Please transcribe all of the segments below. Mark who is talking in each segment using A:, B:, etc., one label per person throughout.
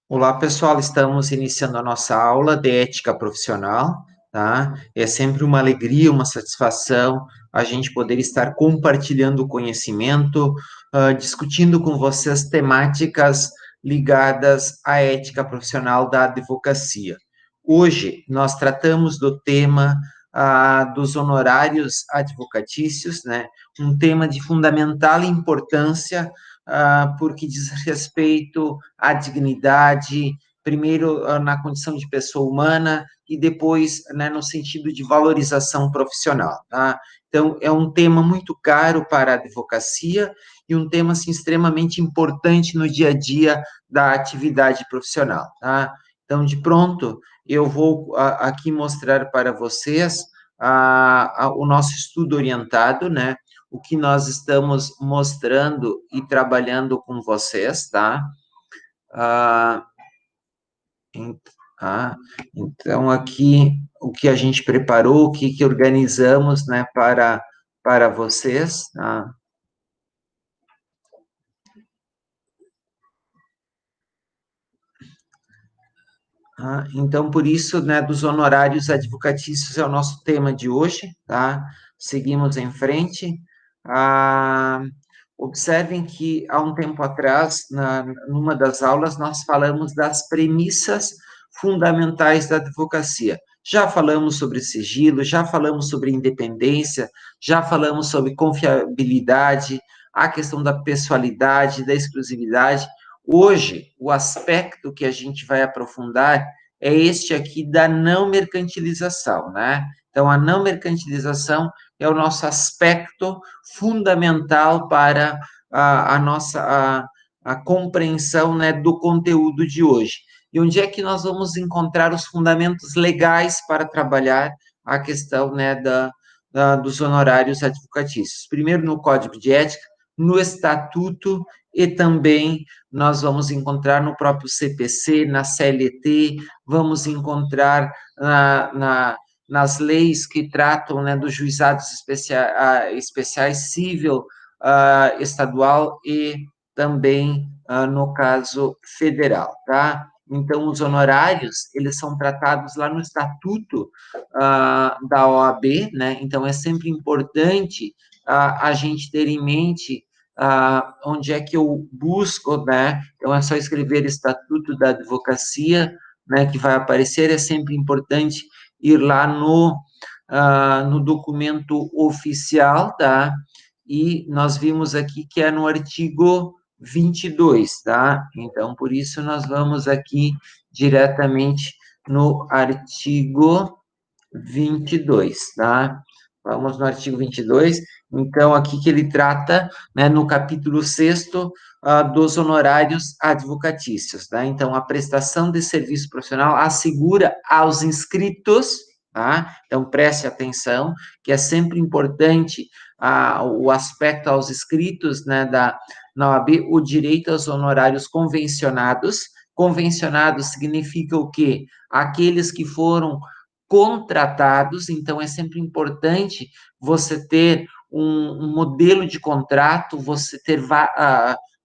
A: Olá, pessoal. Estamos iniciando a nossa aula de ética profissional, tá? É sempre uma alegria, uma satisfação a gente poder estar compartilhando conhecimento, discutindo com vocês temáticas ligadas à ética profissional da advocacia. Hoje, nós tratamos do tema, dos honorários advocatícios, né? Um tema de fundamental importância, porque diz respeito à dignidade, primeiro na condição de pessoa humana e depois, né, no sentido de valorização profissional, tá? Então, é um tema muito caro para a advocacia e um tema, assim, extremamente importante no dia a dia da atividade profissional, tá? Então, de pronto, eu vou aqui mostrar para vocês o nosso estudo orientado, né? O que nós estamos mostrando e trabalhando com vocês, tá? Ah, em- ah, então, aqui, o que a gente preparou, o que organizamos, né, para vocês, tá? Então, por isso, né, dos honorários advocatícios é o nosso tema de hoje, tá? Seguimos em frente. Ah, Observem que há um tempo atrás, numa das aulas, nós falamos das premissas fundamentais da advocacia. Já falamos sobre sigilo, já falamos sobre independência, já falamos sobre confiabilidade, a questão da pessoalidade, da exclusividade. Hoje, o aspecto que a gente vai aprofundar é este aqui da não mercantilização, né? Então, a não mercantilização é o nosso aspecto fundamental para a nossa a compreensão, né, do conteúdo de hoje. E onde é que nós vamos encontrar os fundamentos legais para trabalhar a questão, né, dos honorários advocatícios? Primeiro, no Código de Ética, no Estatuto e também nós vamos encontrar no próprio CPC, na CLT, vamos encontrar nas leis que tratam, né, dos juizados especiais civil, estadual e também, no caso federal, tá? Então, os honorários, eles são tratados lá no Estatuto da OAB, né? Então, é sempre importante a gente ter em mente onde é que eu busco, né? Então, é só escrever Estatuto da Advocacia, né, que vai aparecer, é sempre importante ir lá no documento oficial, tá? E nós vimos aqui que é no artigo 22, tá? Então, por isso, nós vamos aqui diretamente no artigo 22, tá? Vamos no artigo 22. Então, aqui que ele trata, né, no capítulo 6º, dos honorários advocatícios, tá? Então, a prestação de serviço profissional assegura aos inscritos, tá? Então, preste atenção, que é sempre importante o aspecto aos inscritos, né, na OAB, o direito aos honorários convencionados. Convencionados significa o quê? Aqueles que foram contratados, então é sempre importante você ter um modelo de contrato, você ter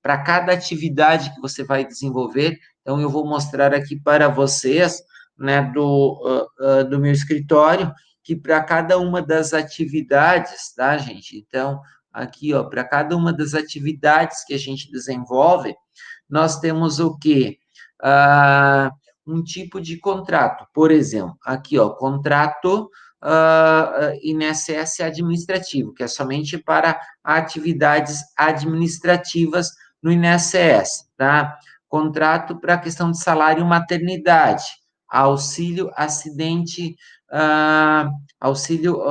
A: para cada atividade que você vai desenvolver. Então, eu vou mostrar aqui para vocês, né, do meu escritório, que para cada uma das atividades, tá, gente? Então, aqui, ó, para cada uma das atividades que a gente desenvolve, nós temos o quê? Um tipo de contrato. Por exemplo, aqui, ó, contrato INSS administrativo, que é somente para atividades administrativas no INSS, tá? Contrato para a questão de salário maternidade, auxílio acidente, auxílio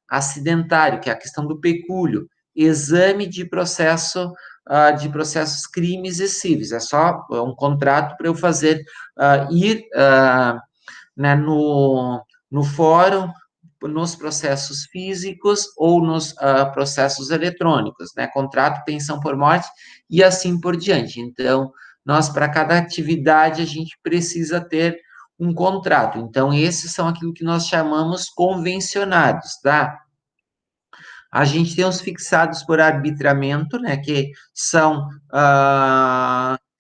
A: acidentário, que é a questão do pecúlio, exame de processos crimes e cíveis. É só um contrato para eu fazer ir né, no fórum, nos processos físicos ou nos processos eletrônicos, né? Contrato, pensão por morte e assim por diante. Então, nós, para cada atividade, a gente precisa ter um contrato. Então, esses são aquilo que nós chamamos convencionados, tá? A gente tem os fixados por arbitramento, né, que são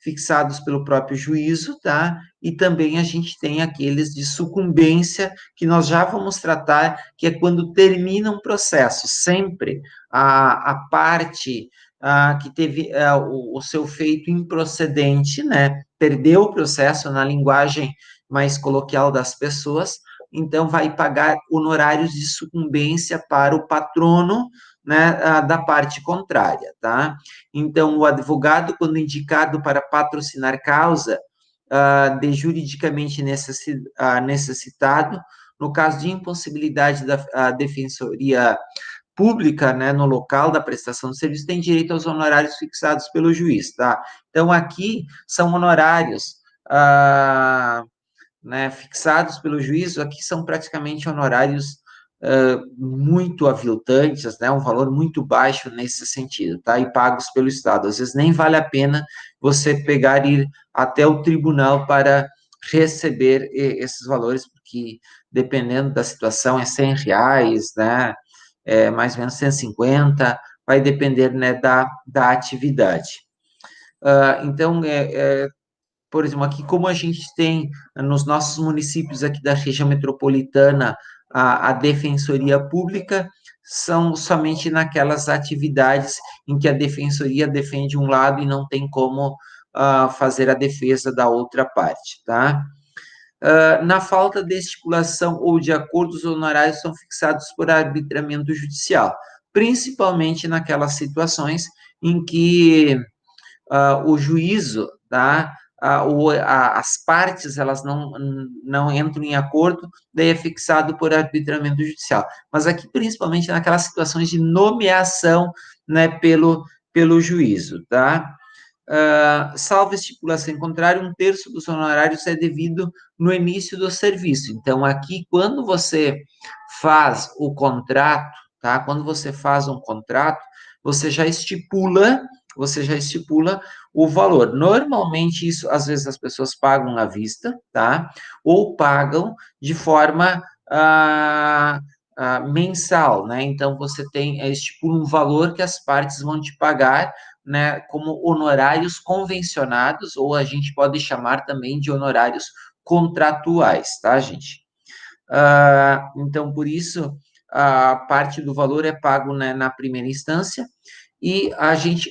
A: fixados pelo próprio juízo, tá? E também a gente tem aqueles de sucumbência, que nós já vamos tratar, que é quando termina um processo. Sempre a parte que teve o seu feito improcedente, né? Perdeu o processo na linguagem mais coloquial das pessoas, então vai pagar honorários de sucumbência para o patrono, né, da parte contrária, tá? Então, o advogado, quando indicado para patrocinar causa, de juridicamente necessitado, no caso de impossibilidade da defensoria pública, né, no local da prestação de serviço, tem direito aos honorários fixados pelo juiz, tá? Então, aqui são honorários né, fixados pelo juízo, aqui são praticamente honorários muito aviltantes, né, um valor muito baixo nesse sentido, tá, e pagos pelo Estado. Às vezes nem vale a pena você pegar e ir até o tribunal para receber esses valores, porque dependendo da situação é R$ 100, né, mais ou menos 150, vai depender, né, da atividade. Então, por exemplo, aqui como a gente tem nos nossos municípios aqui da região metropolitana a defensoria pública, são somente naquelas atividades em que a defensoria defende um lado e não tem como fazer a defesa da outra parte, tá? Na falta de estipulação ou de acordo, os honorários são fixados por arbitramento judicial, principalmente naquelas situações em que o juízo, tá? As partes, elas não entram em acordo, daí é fixado por arbitramento judicial. Mas aqui, principalmente naquelas situações de nomeação, né, pelo juízo, tá? Salvo estipulação contrária, 1/3 dos honorários é devido no início do serviço. Então, aqui, quando você faz o contrato, tá? Quando você faz um contrato, você já estipula o valor. Normalmente, isso, às vezes, as pessoas pagam à vista, tá? Ou pagam de forma mensal, né? Então, você estipula um valor que as partes vão te pagar, né, como honorários convencionados, ou a gente pode chamar também de honorários contratuais, tá, gente? Então, por isso, a parte do valor é pago, né, na primeira instância, e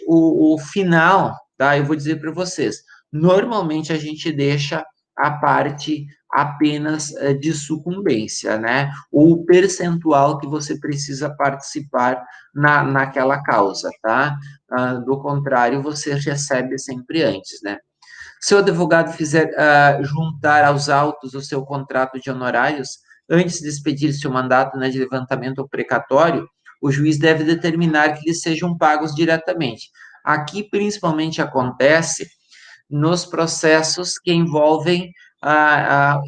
A: o final, tá, eu vou dizer para vocês, normalmente a gente deixa a parte apenas de sucumbência, né, ou o percentual que você precisa participar naquela causa, tá? Do contrário, você recebe sempre antes, né? Se o advogado fizer juntar aos autos o seu contrato de honorários, antes de expedir seu mandato, né, de levantamento ou precatório, o juiz deve determinar que lhes sejam pagos diretamente. Aqui, principalmente, acontece nos processos que envolvem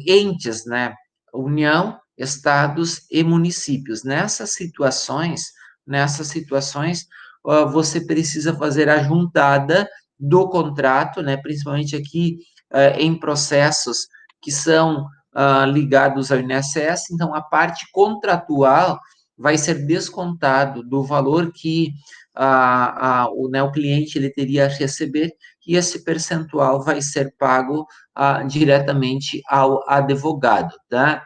A: entes, né? União, estados e municípios. Nessas situações, você precisa fazer a juntada do contrato, né? Principalmente aqui em processos que são ligados ao INSS, então a parte contratual vai ser descontado do valor que o cliente ele teria a receber, e esse percentual vai ser pago diretamente ao advogado, tá?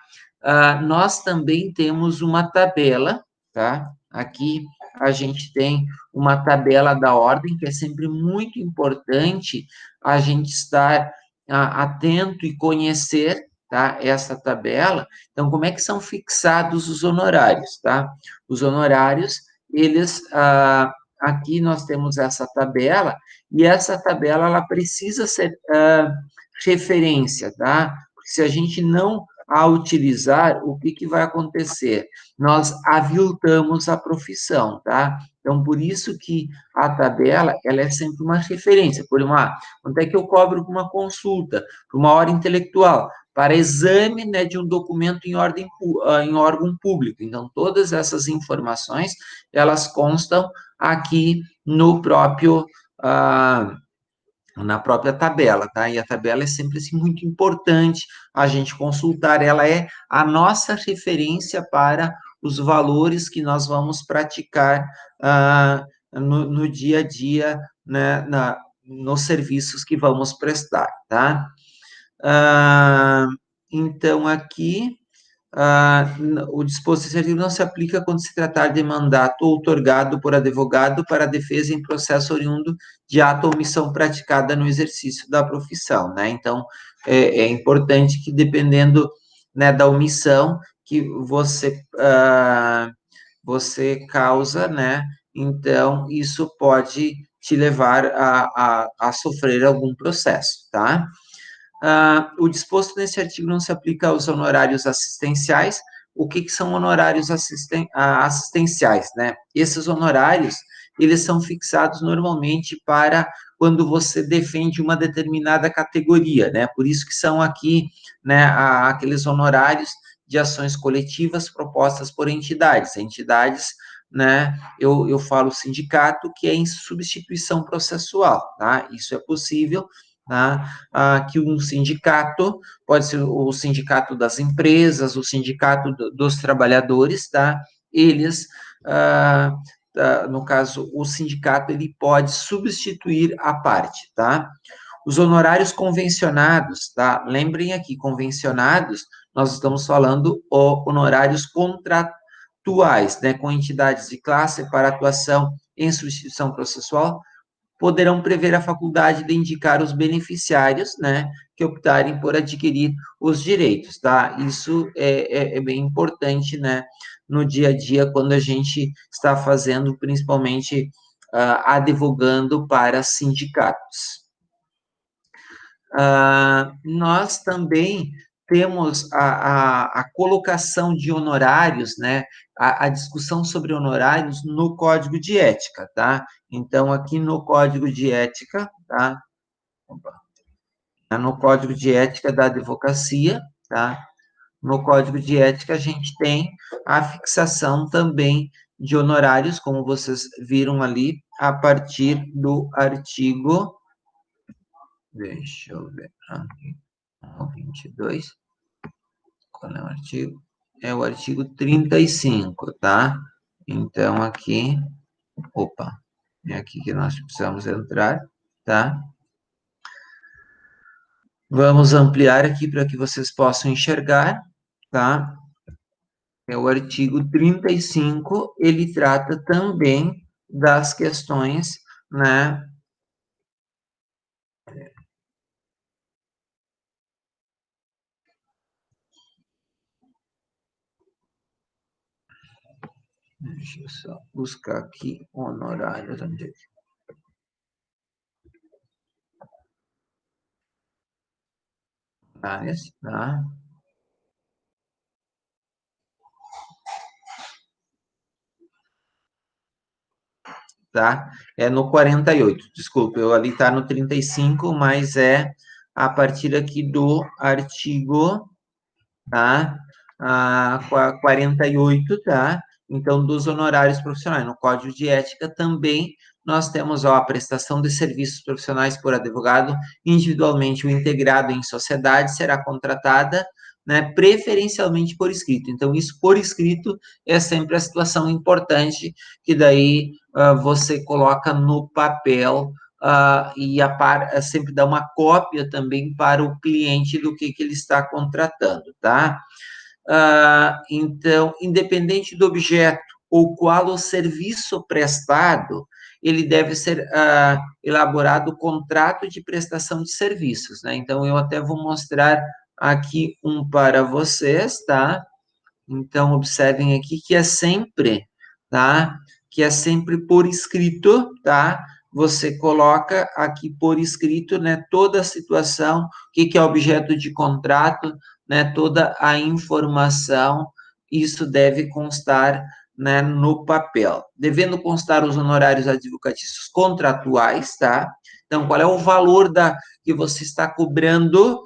A: Nós também temos uma tabela, tá? Aqui a gente tem uma tabela da ordem, que é sempre muito importante a gente estar atento e conhecer, tá? Essa tabela. Então, como é que são fixados os honorários, tá? Os honorários, eles, aqui nós temos essa tabela, e essa tabela, ela precisa ser referência, tá? Porque se a gente não a utilizar, o que vai acontecer? Nós aviltamos a profissão, tá? Então, por isso que a tabela, ela é sempre uma referência. Quanto é que eu cobro por uma consulta, por uma hora intelectual, para exame, né, de um documento em órgão público. Então, todas essas informações, elas constam aqui no próprio na própria tabela, tá? E a tabela é sempre assim, muito importante a gente consultar, ela é a nossa referência para os valores que nós vamos praticar no dia a dia, né, nos serviços que vamos prestar, tá? Então, aqui, o disposto serviço não se aplica quando se tratar de mandato outorgado por advogado para defesa em processo oriundo de ato ou omissão praticada no exercício da profissão, né? Então, é importante que, dependendo, né, da omissão que você causa, né? Então, isso pode te levar a sofrer algum processo, tá? O disposto nesse artigo não se aplica aos honorários assistenciais. O que são honorários assistenciais, né? Esses honorários, eles são fixados normalmente para quando você defende uma determinada categoria, né? Por isso que são aqui, né, aqueles honorários de ações coletivas propostas por entidades, né? Eu falo sindicato, que é em substituição processual, tá? Isso é possível, tá? Que um sindicato, pode ser o sindicato das empresas, o sindicato dos trabalhadores, tá? Eles, no caso, o sindicato, ele pode substituir a parte, tá? Os honorários convencionados, tá? Lembrem aqui, convencionados, nós estamos falando honorários contratuais, né? Com entidades de classe para atuação em substituição processual, poderão prever a faculdade de indicar os beneficiários, né, que optarem por adquirir os direitos, tá? Isso é bem importante, né, no dia a dia, quando a gente está fazendo, principalmente, advogando para sindicatos. Nós também temos a colocação de honorários, né, a discussão sobre honorários no Código de Ética, tá? Então, aqui no Código de Ética, tá? No Código de Ética da Advocacia, tá? No Código de Ética, a gente tem a fixação também de honorários, como vocês viram ali, a partir do artigo, deixa eu ver, 22, qual é o artigo? É o artigo 35, tá? Então, aqui, é aqui que nós precisamos entrar, tá? Vamos ampliar aqui para que vocês possam enxergar, tá? É o artigo 35, ele trata também das questões, né? Deixa eu só buscar aqui honorários, onde é que tá? Tá? É no 48, desculpa, eu ali tá no 35, mas é a partir aqui do artigo, tá? 48, tá? Então, dos honorários profissionais. No Código de Ética também nós temos a prestação de serviços profissionais por advogado individualmente ou integrado em sociedade será contratada, né, preferencialmente por escrito. Então, isso por escrito é sempre a situação importante, que daí você coloca no papel e sempre dá uma cópia também para o cliente do que ele está contratando, tá? Então, independente do objeto ou qual o serviço prestado, ele deve ser elaborado o contrato de prestação de serviços, né? Então, eu até vou mostrar aqui um para vocês, tá? Então, observem aqui que é sempre, tá? Que é sempre por escrito, tá? Você coloca aqui por escrito, né, toda a situação, o que é objeto de contrato, né, toda a informação, isso deve constar, né, no papel. Devendo constar os honorários advocatícios contratuais, tá? Então, qual é o valor que você está cobrando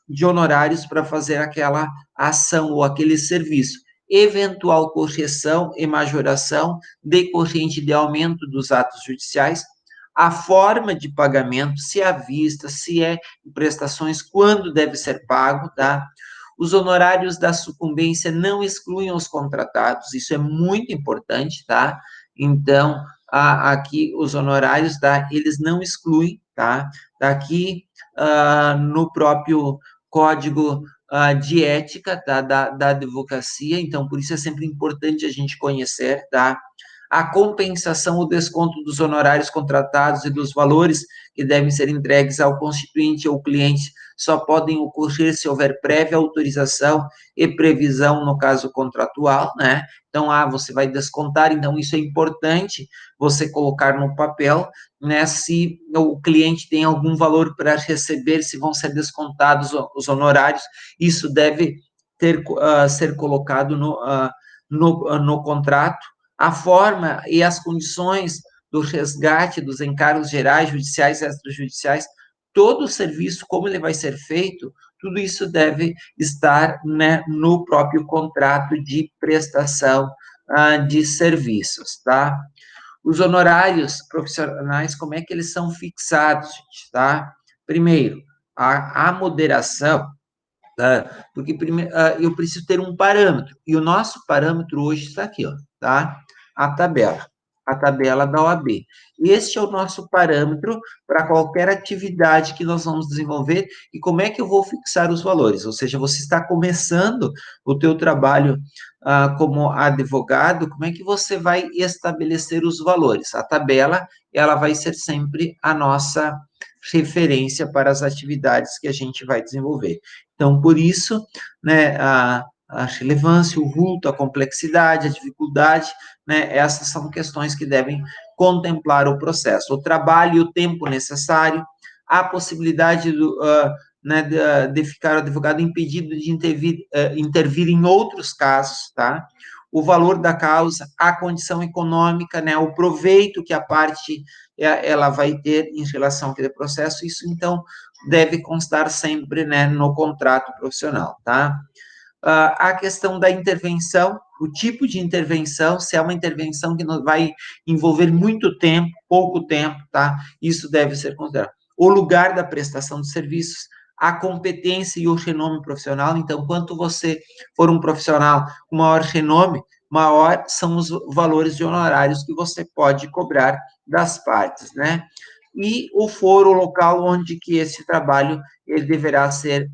A: de honorários para fazer aquela ação ou aquele serviço? Eventual correção e majoração decorrente de aumento dos atos judiciais, a forma de pagamento, se é à vista, se é em prestações, quando deve ser pago, tá? Os honorários da sucumbência não excluem os contratados, isso é muito importante, tá? Então, aqui os honorários, tá? Eles não excluem, tá? Tá aqui no próprio código de ética, tá? Da advocacia, então por isso é sempre importante a gente conhecer, tá? A compensação ou desconto dos honorários contratados e dos valores que devem ser entregues ao constituinte ou cliente só podem ocorrer se houver prévia autorização e previsão no caso contratual, né? Então, você vai descontar, então isso é importante você colocar no papel, né? Se o cliente tem algum valor para receber, se vão ser descontados os honorários, isso deve ser colocado no contrato. A forma e as condições do resgate dos encargos gerais, judiciais e extrajudiciais, todo o serviço, como ele vai ser feito, tudo isso deve estar, né, no próprio contrato de prestação de serviços, tá? Os honorários profissionais, como é que eles são fixados, tá? Primeiro, a moderação, tá? Porque primeiro, eu preciso ter um parâmetro, e o nosso parâmetro hoje está aqui, ó, tá? A tabela da OAB. Este é o nosso parâmetro para qualquer atividade que nós vamos desenvolver, e como é que eu vou fixar os valores? Ou seja, você está começando o teu trabalho como advogado, como é que você vai estabelecer os valores? A tabela, ela vai ser sempre a nossa referência para as atividades que a gente vai desenvolver. Então, por isso, né, a relevância, o vulto, a complexidade, a dificuldade, né, essas são questões que devem contemplar o processo. O trabalho e o tempo necessário, a possibilidade né, de ficar o advogado impedido de intervir em outros casos, tá? O valor da causa, a condição econômica, né, o proveito que a parte ela vai ter em relação àquele processo, isso, então, deve constar sempre, né, no contrato profissional, tá? A questão da intervenção, o tipo de intervenção, se é uma intervenção que vai envolver muito tempo, pouco tempo, tá? Isso deve ser considerado. O lugar da prestação de serviços, a competência e o renome profissional. Então, quanto você for um profissional com maior renome, maior são os valores de honorários que você pode cobrar das partes, né? E o foro, o local onde que esse trabalho ele deverá ser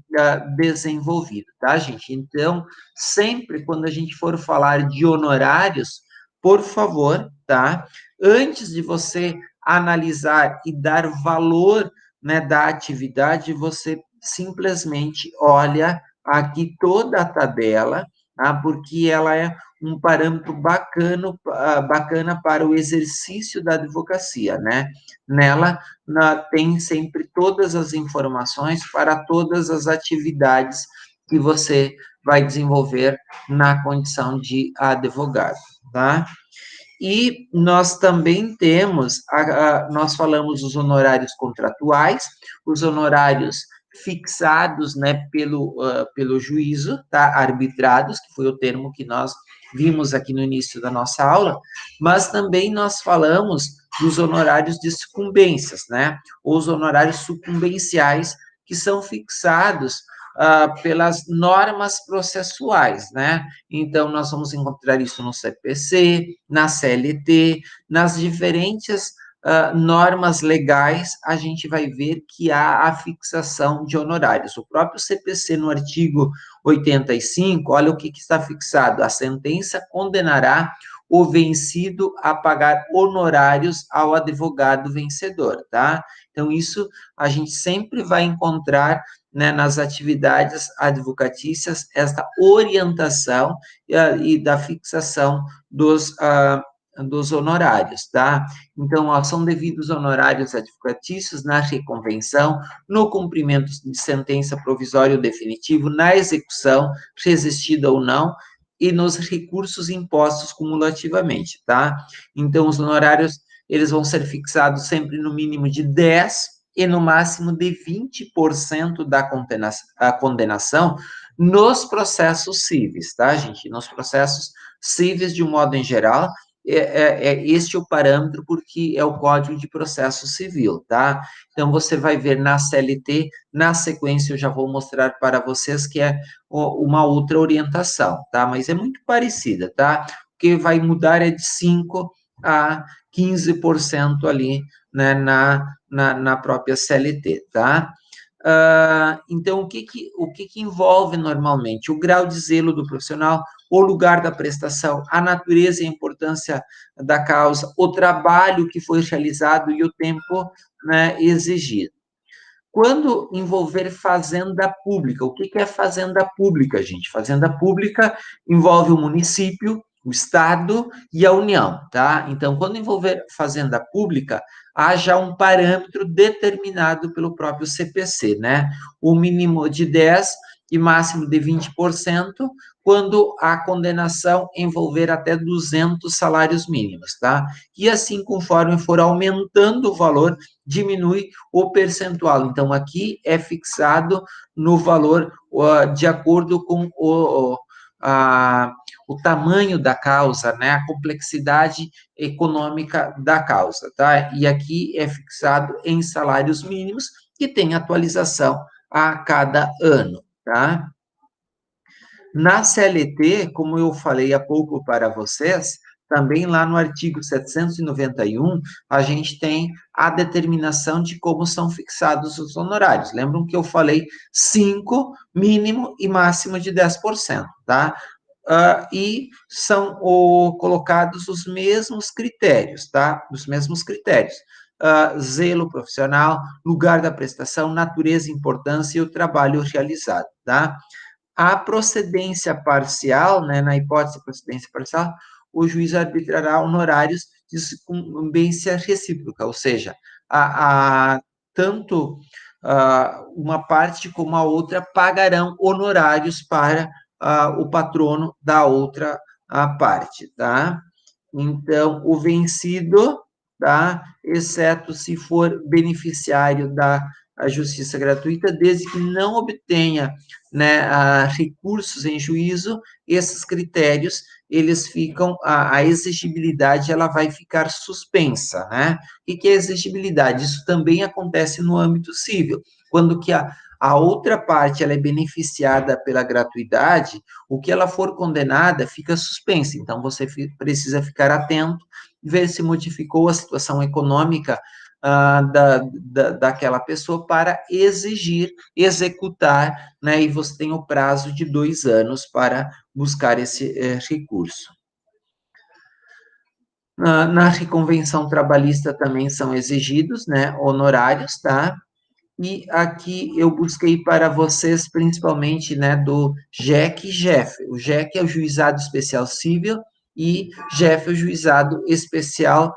A: desenvolvido, tá, gente? Então, sempre quando a gente for falar de honorários, por favor, tá? Antes de você analisar e dar valor, né, da atividade, você simplesmente olha aqui toda a tabela, tá? Porque ela é um parâmetro bacana para o exercício da advocacia, né? Nela tem sempre todas as informações para todas as atividades que você vai desenvolver na condição de advogado, tá? E nós também temos, nós falamos os honorários contratuais, os honorários fixados, né, pelo juízo, tá, arbitrados, que foi o termo que nós vimos aqui no início da nossa aula, mas também nós falamos dos honorários de sucumbências, né, ou os honorários sucumbenciais, que são fixados pelas normas processuais, né? Então, nós vamos encontrar isso no CPC, na CLT, nas diferentes normas legais, a gente vai ver que há a fixação de honorários. O próprio CPC, no artigo 85, olha o que está fixado: a sentença condenará o vencido a pagar honorários ao advogado vencedor, tá? Então, isso a gente sempre vai encontrar, né, nas atividades advocatícias, esta orientação e da fixação dos honorários, tá? Então, são devidos honorários advocatícios na reconvenção, no cumprimento de sentença provisória ou definitivo, na execução, resistida ou não, e nos recursos impostos cumulativamente, tá? Então, os honorários, eles vão ser fixados sempre no mínimo de 10 e no máximo de 20% da condenação nos processos cíveis, tá, gente? Nos processos cíveis, de um modo em geral, este é o parâmetro, porque é o Código de Processo Civil, tá? Então, você vai ver na CLT, na sequência eu já vou mostrar para vocês que é uma outra orientação, tá? Mas é muito parecida, tá? O que vai mudar é de 5 a 15% ali, né, na própria CLT, tá? Então, o que envolve normalmente? O grau de zelo do profissional, o lugar da prestação, a natureza e a importância da causa, o trabalho que foi realizado e o tempo, né, exigido. Quando envolver fazenda pública, o que é fazenda pública, gente? Fazenda pública envolve o município, o estado e a União, tá? Então, quando envolver fazenda pública, há já um parâmetro determinado pelo próprio CPC, né? O mínimo de 10 e máximo de 20%, quando a condenação envolver até 200 salários mínimos, tá? E assim, conforme for aumentando o valor, diminui o percentual. Então, aqui é fixado no valor de acordo com o tamanho da causa, né, a complexidade econômica da causa, tá? E aqui é fixado em salários mínimos, que tem atualização a cada ano, tá? Na CLT, como eu falei há pouco para vocês, também lá no artigo 791, a gente tem a determinação de como são fixados os honorários. Lembram que eu falei 5, mínimo e máximo de 10%, tá? E são colocados os mesmos critérios, tá? Os mesmos critérios. Zelo profissional, lugar da prestação, natureza, importância e o trabalho realizado, tá? A procedência parcial, né, na hipótese de procedência parcial, o juiz arbitrará honorários de sucumbência recíproca, ou seja, tanto uma parte como a outra pagarão honorários para o patrono da outra parte, tá? Então, o vencido, tá? Exceto se for beneficiário da justiça gratuita, desde que não obtenha, né, recursos em juízo, esses critérios, eles ficam, a exigibilidade, ela vai ficar suspensa, né? O que é exigibilidade? Isso também acontece no âmbito civil, quando que a outra parte, ela é beneficiada pela gratuidade, o que ela for condenada fica suspensa. Então, você precisa ficar atento, ver se modificou a situação econômica daquela pessoa para exigir, executar, né? E você tem o prazo de 2 anos para buscar esse recurso. Na reconvenção trabalhista também são exigidos, né, honorários, tá? E aqui eu busquei para vocês, principalmente, né, do JEC e JEF. O JEC é o Juizado Especial Civil e JEF é o Juizado Especial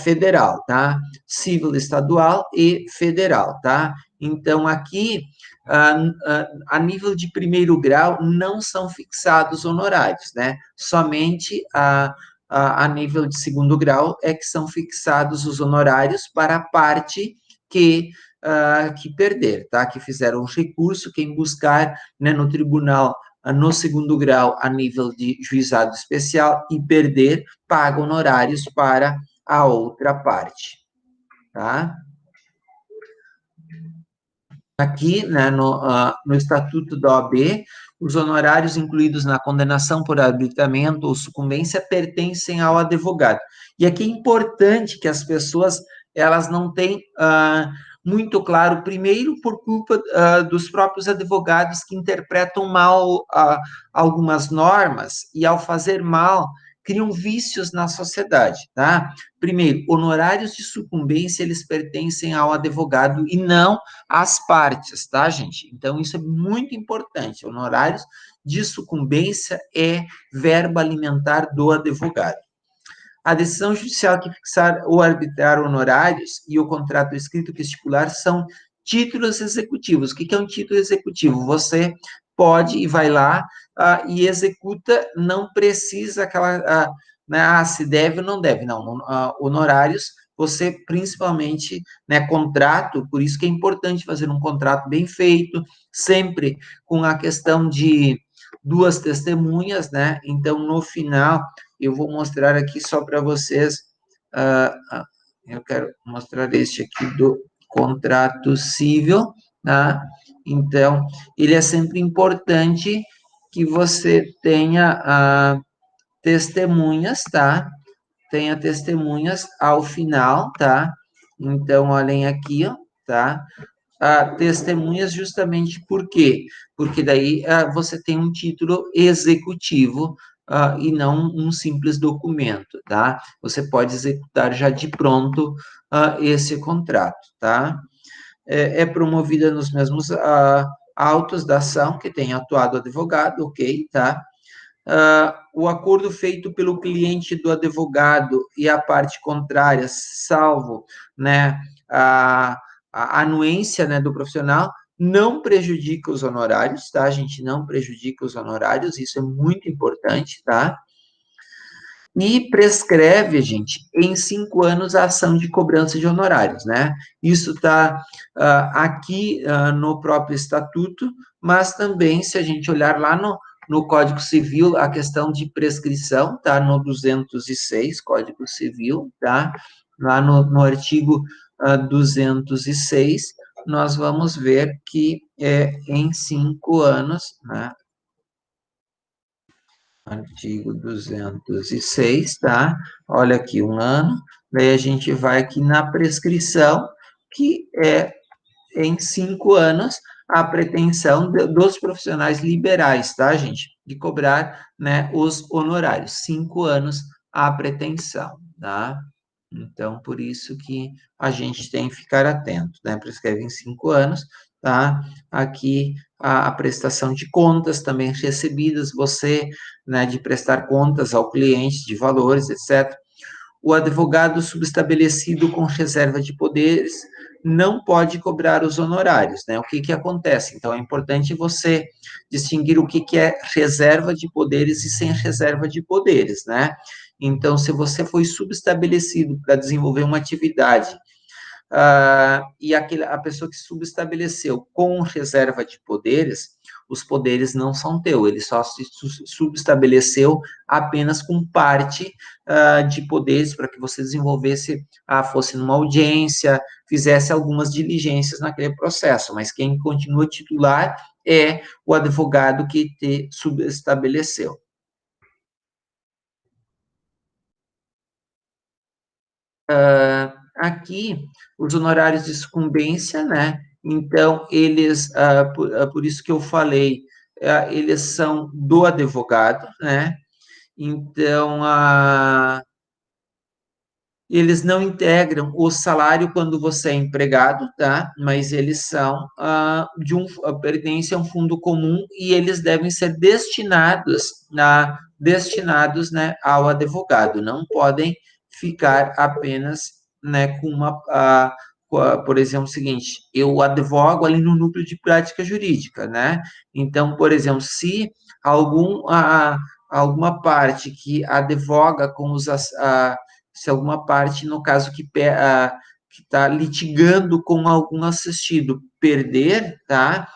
A: Federal, tá? Civil estadual e federal, tá? Então, aqui, a nível de primeiro grau, não são fixados honorários, né? Somente a nível de segundo grau é que são fixados os honorários para a parte que perder, tá? Que fizeram o recurso, quem buscar, né, no tribunal, no segundo grau, a nível de juizado especial, e perder, paga honorários para a outra parte, tá? Aqui, né, no Estatuto da OAB, os honorários incluídos na condenação por arbitramento ou sucumbência pertencem ao advogado. E aqui é importante que as pessoas, elas não tenham muito claro, primeiro por culpa dos próprios advogados que interpretam mal algumas normas e, ao fazer mal, criam vícios na sociedade, tá? Primeiro, honorários de sucumbência, eles pertencem ao advogado e não às partes, tá, gente? Então, isso é muito importante. Honorários de sucumbência é verba alimentar do advogado. A decisão judicial que fixar ou arbitrar honorários e o contrato escrito que estipular são títulos executivos. O que é um título executivo? Você pode e vai lá e executa, não precisa aquela, né, se deve ou não deve, não. Honorários, você principalmente, né, contrato, por isso que é importante fazer um contrato bem feito, sempre com a questão de duas testemunhas, né? Então, no final, eu vou mostrar aqui só para vocês, eu quero mostrar este aqui do contrato civil, tá? Então, ele é sempre importante que você tenha testemunhas, tá? tenha testemunhas ao final, tá? Então, olhem aqui, ó, tá? Testemunhas justamente por quê? Porque daí você tem um título executivo e não um simples documento, tá? Você pode executar já de pronto esse contrato, tá? É promovida nos mesmos autos da ação que tenha atuado o advogado, ok, tá? O acordo feito pelo cliente do advogado e a parte contrária, salvo, né, a anuência, né, do profissional, não prejudica os honorários, tá? A gente não prejudica os honorários, isso é muito importante, tá? E prescreve, gente, em 5 anos a ação de cobrança de honorários, né? Isso está aqui no próprio estatuto, mas também, se a gente olhar lá no Código Civil, a questão de prescrição, tá? No 206, Código Civil, tá? Lá no artigo 206, nós vamos ver que é em 5 anos, né? Artigo 206, tá? Olha aqui, 1 ano. Daí a gente vai aqui na prescrição, que é em 5 anos, a pretensão dos profissionais liberais, tá, gente? De cobrar, né, os honorários. 5 anos a pretensão, tá? Então, por isso que a gente tem que ficar atento, né? Prescreve em 5 anos, tá? Aqui a prestação de contas também recebidas, você, né, de prestar contas ao cliente de valores, etc. O advogado subestabelecido com reserva de poderes não pode cobrar os honorários, né? O que que acontece? Então, é importante você distinguir o que que é reserva de poderes e sem reserva de poderes, né? Então, se você foi subestabelecido para desenvolver uma atividade e a pessoa que subestabeleceu com reserva de poderes, os poderes não são teu, ele só se subestabeleceu apenas com parte de poderes para que você desenvolvesse, fosse numa audiência, fizesse algumas diligências naquele processo, mas quem continua titular é o advogado que te subestabeleceu. Aqui, os honorários de sucumbência, né? Então, eles, por isso que eu falei, eles são do advogado, né? Então, eles não integram o salário quando você é empregado, tá? Mas eles são pertencem a um fundo comum e eles devem ser destinados, né, ao advogado. Não podem ficar apenas, né, com por exemplo, o seguinte, eu advogo ali no núcleo de prática jurídica, né? Então, por exemplo, se alguma parte que advoga com se alguma parte, no caso, que está litigando com algum assistido perder, tá?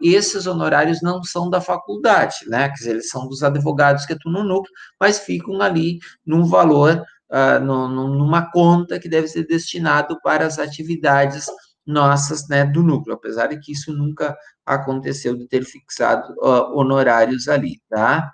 A: Esses honorários não são da faculdade, né? Quer dizer, eles são dos advogados que atuam no núcleo, mas ficam ali num valor, numa conta que deve ser destinado para as atividades nossas, né, do núcleo, apesar de que isso nunca aconteceu de ter fixado honorários ali, tá?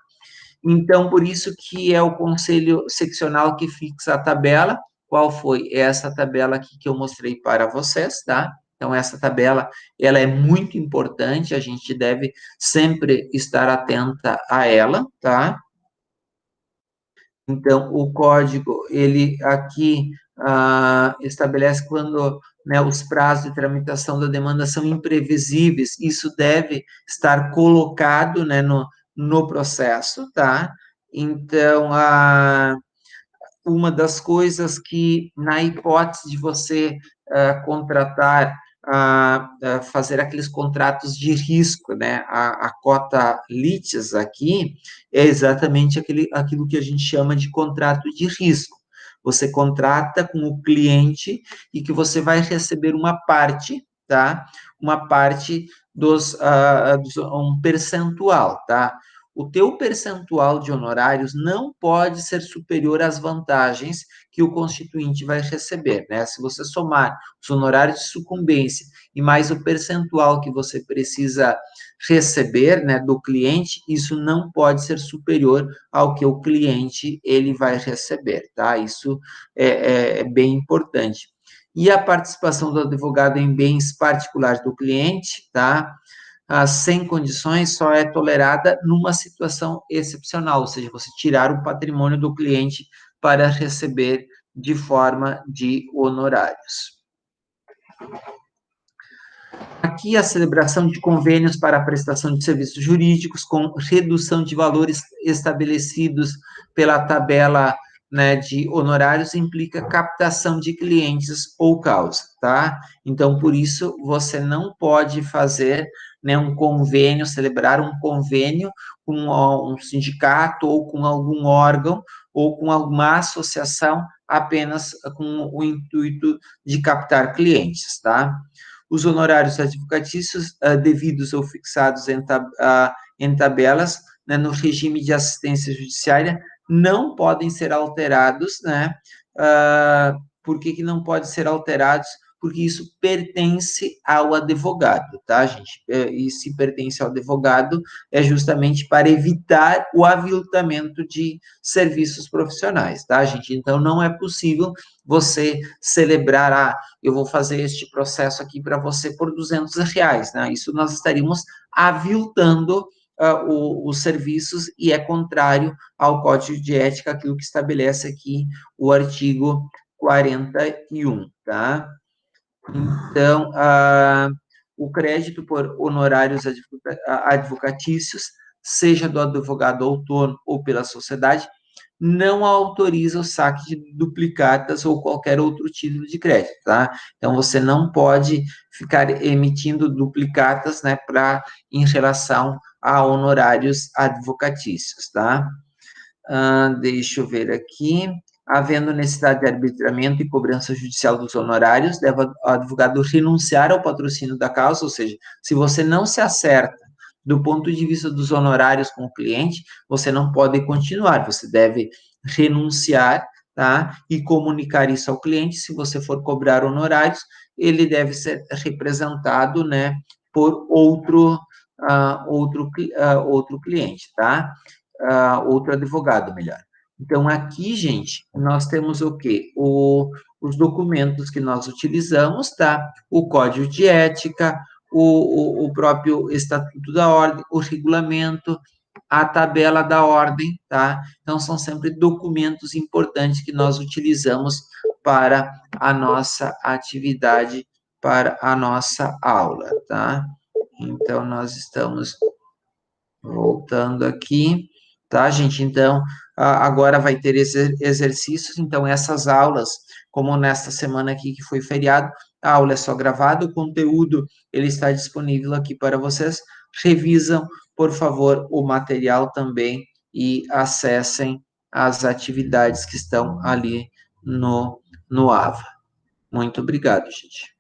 A: Então, por isso que é o conselho seccional que fixa a tabela. Qual foi essa tabela aqui que eu mostrei para vocês, tá? Então, essa tabela, ela é muito importante, a gente deve sempre estar atenta a ela, tá? Então, o código, ele aqui estabelece quando, né, os prazos de tramitação da demanda são imprevisíveis, isso deve estar colocado, né, no processo, tá? Então, uma das coisas que, na hipótese de você contratar, fazer aqueles contratos de risco, né, a cota litis aqui, é exatamente aquilo que a gente chama de contrato de risco. Você contrata com o cliente e que você vai receber uma parte, tá? Uma parte um percentual, tá? o teu percentual de honorários não pode ser superior às vantagens que o constituinte vai receber, né? Se você somar os honorários de sucumbência e mais o percentual que você precisa receber, né, do cliente, isso não pode ser superior ao que o cliente ele vai receber, tá? Isso é bem importante. E a participação do advogado em bens particulares do cliente, tá? Sem condições, só é tolerada numa situação excepcional, ou seja, você tirar o patrimônio do cliente para receber de forma de honorários. Aqui a celebração de convênios para a prestação de serviços jurídicos com redução de valores estabelecidos pela tabela, né, de honorários implica captação de clientes ou causa, tá? Então, por isso, você não pode fazer, né, um convênio, celebrar um convênio com um sindicato ou com algum órgão ou com alguma associação apenas com o intuito de captar clientes, tá? Os honorários advocatícios devidos ou fixados em tabelas, né, no regime de assistência judiciária não podem ser alterados, né? Por que não podem ser alterados? Porque isso pertence ao advogado, tá, gente? E se pertence ao advogado, é justamente para evitar o aviltamento de serviços profissionais, tá, gente? Então, não é possível você celebrar, eu vou fazer este processo aqui para você por R$ 200, né? Isso nós estaríamos aviltando os serviços e é contrário ao Código de Ética, aquilo que estabelece aqui o artigo 41, tá? Então, o crédito por honorários advocatícios, seja do advogado autônomo ou pela sociedade, não autoriza o saque de duplicatas ou qualquer outro título de crédito, tá? Então, você não pode ficar emitindo duplicatas, né, em relação a honorários advocatícios, tá? Deixa eu ver aqui. Havendo necessidade de arbitramento e cobrança judicial dos honorários, deve o advogado renunciar ao patrocínio da causa, ou seja, se você não se acerta do ponto de vista dos honorários com o cliente, você não pode continuar, você deve renunciar, tá? E comunicar isso ao cliente. Se você for cobrar honorários, ele deve ser representado, né, por outro cliente, tá? Outro advogado, melhor. Então, aqui, gente, nós temos o quê? Os documentos que nós utilizamos, tá? O código de ética, o próprio estatuto da ordem, o regulamento, a tabela da ordem, tá? Então, são sempre documentos importantes que nós utilizamos para a nossa atividade, para a nossa aula, tá? Então, nós estamos voltando aqui, tá, gente? Então, agora vai ter exercícios, então essas aulas, como nesta semana aqui que foi feriado, a aula é só gravada, o conteúdo, ele está disponível aqui para vocês, revisam, por favor, o material também e acessem as atividades que estão ali no AVA. Muito obrigado, gente.